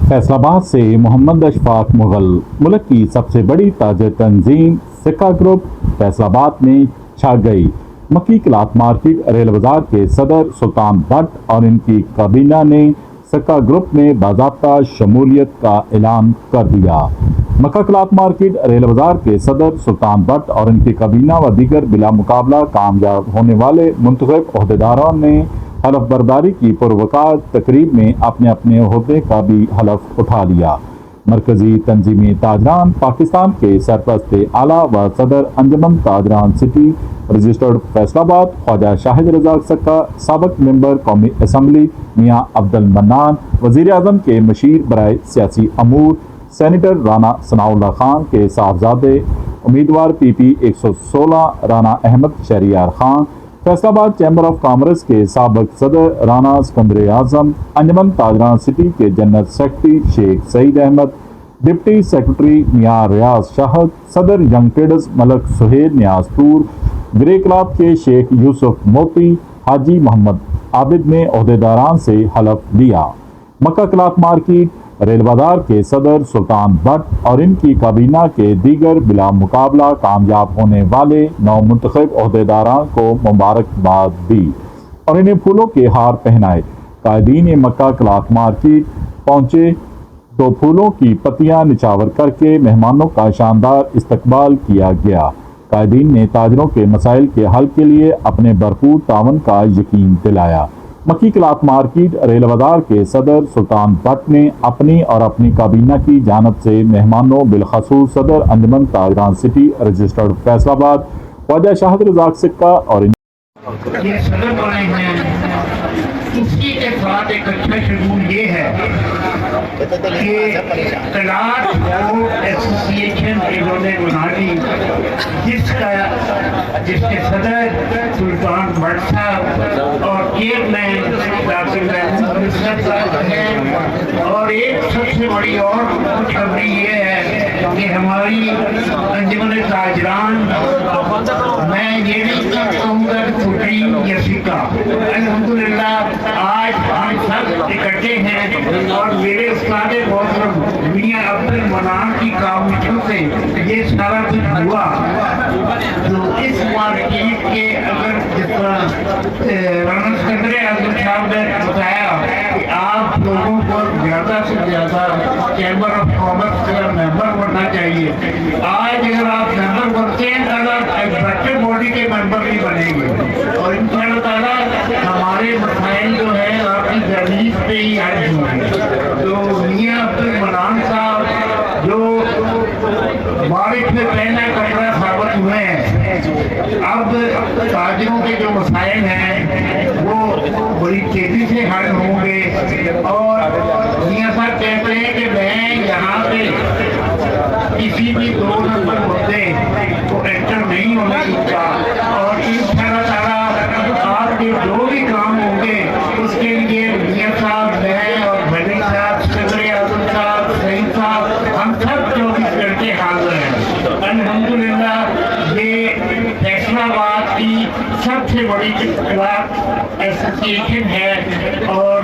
फैसलाबाद से मोहम्मद अशफाक मुगल मुल्क की सबसे बड़ी ताजर तंजीम सिक्का ग्रुप फैसलाबाद में छा गई। मक्की क्लॉथ मार्केट रेल बाजार के सदर सुल्तान भट्ट और इनकी काबीना ने सिक्का ग्रुप में बाज़ाब्ता शमूलियत का ऐलान कर दिया। मक्का क्लॉथ मार्केट रेल बाजार के सदर सुल्तान भट्ट और इनकी काबीना व दीगर बिला मुकाबला कामयाब होने वाले मुंतखब ओहदेदारों ने हलफ बर्दारी की पुरवकार तकरीब में अपने अपने ओहदे का भी हलफ उठा लिया। मरकजी तंजीमी ताजरान पाकिस्तान के सरपरस्त आला व सदर अंजमन ताजरान सिटी रजिस्टर्ड फैसलाबाद ख्वाजा शाहिद रज़ाक सक्का, साबिक मेंबर कौमी असम्बली मियाँ अब्दुल मन्नान, वज़ीर आज़म के मशीर बराए सियासी अमूर सेनेटर राना सनाउल्लाह खान के साहबजादे उम्मीदवार PP 116 Rana Ahmad Shahryar Khan, Faisalabad chamber of commerce के साबिक सदर राना सिकंदर आजम, अंजमन ताजरान सिटी के general secretary Sheikh Saeed Ahmad, deputy secretary Mian Riaz Shahid, सदर young traders Malik Suhail Niaz Toor, grey cloth के शेख यूसुफ मोती, हाजी मोहम्मद आबिद ने ओहदेदारान से हलफ लिया। मक्का क्लॉथ मार्केट रेल बाजार के सदर सुल्तान भट्ट और इनकी काबीना के दीगर बिला मुकाबला कामयाब होने वाले नौ मुंतखब ओहदेदारान को मुबारकबाद दी और इन्हें फूलों के हार पहनाए। कायदीन मक्का क्लॉथ मार्केट पहुंचे तो फूलों की पत्तियां निछावर करके मेहमानों का शानदार इस्तकबाल किया गया। कायदीन ने ताजरों के मसाइल के हल के लिए अपने भरपूर तावन का यकीन दिलाया। मक्की क्लॉथ मार्केट रेल बाजार के सदर सुल्तान भट्ट ने अपनी और अपनी काबीना की जानब से मेहमानों बिलखसूस सदर अंजमन ताजरान सिटी रजिस्टर्ड फैसलाबाद ख्वाजा शाहिद रज़ाक सक्का और ये सदर बनाए हैं। इसी के साथ एक अच्छा शेड्यूल ये है कि क्लास एसोसिएशन इन्होंने बना ली, जिसके सदर सुल्तान भट्ट साहब और चेयरमैन हैं। और एक सबसे बड़ी और खुशखबरी ये है कि हमारी अंजुमन ताजरान, मैं ये नहीं कहूँगा फुटी या सिक्का, अल्हम्दुलिल्लाह आज हम सब इकट्ठे हैं और मेरे उस्ताद मोहतरम मियां अब्दुल मन्नान की कामयाबियों से ये सारा कुछ हुआ। तो इस मार्केट के अगर जिस तरह राना सिकंदर आजम साहब ने बताया कि आप लोगों को ज़्यादा से ज़्यादा चैम्बर ऑफ कॉमर्स का मेंबर बनना चाहिए। आज अगर आप मेंबर बनते हैं तो एग्जीक्यूटिव बॉडी के मेंबर भी बनेंगे और इंशाअल्लाह हमारे मसाइल जो है आपकी जमीन पे ही आए होंगे। तो मियां अब्दुल मन्नान साहब जो बारिश में पहना कपड़ा साबित हुए हैं, अब ताजरों के जो मसाइल हैं वो बड़ी तेजी से हल होंगे। और मियां साहब कहते हैं कि मैं यहाँ पे किसी भी 2 नंबर मुद्दे को एंटर नहीं होने दूंगा और इंशाअल्लाह आपके जो भी काम होंगे उसके लिए मियां साहब, मैं और भली साहब, सिकंदर आजम साहब, सईद साहब, हम सब 24 घंटे हाजिर हैं। अल्हम्दुलिल्लाह ये फैसलाबाद की सबसे बड़ी क्लॉथ एसोसिएशन है और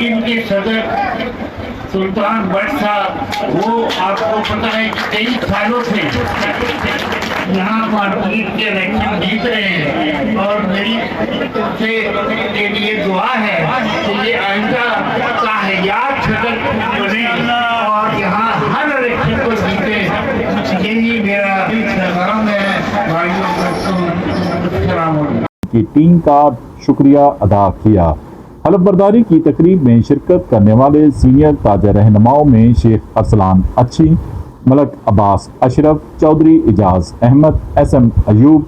इनके सदर सुल्तान भट्ट साहब, वो आपको पता है कि कई सालों से यहाँ मार्केट के इलेक्शन जीत रहे हैं और मेरी उनसे के लिए दुआ है कि ये आइंदा कामयाब सदर बने और यहाँ हर इलेक्शन को जीते। यही मेरा पैगाम है भाइयों की टीम का शुक्रिया अदा किया। हलफ बर्दारी की तकरीब में शिरकत करने वाले सीनियर ताजा रहनुमाओं में शेख अरसलान अच्छी, मलक अब्बास अशरफ, चौधरी इजाज अहमद, SM अयूब,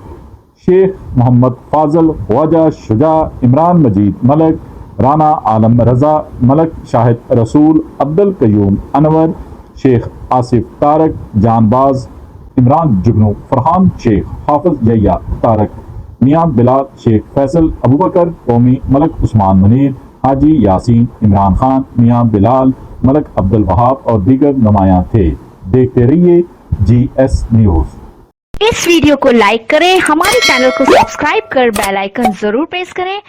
शेख मोहम्मद फाजल, ख्वाजा शुजा, इमरान मजीद मलक, राना आलम रजा, मलक शाहिद रसूल, अब्दुल कयूम अनवर, शेख आसिफ तारक, जानबाज इमरान जुगनू, फरहान शेख, हाफिज यैया तारक, मियाँ बिलाल शेख फैसल, अबू बकर कौमी, मलक उस्मान मुनीर, हाजी यासीन, इमरान खान, मियाँ बिलाल, मलक अब्दुल वहाब और दीगर नुमायां थे। देखते रहिए GS न्यूज़। इस वीडियो को लाइक करें, हमारे चैनल को सब्सक्राइब कर बेल आइकन जरूर प्रेस करें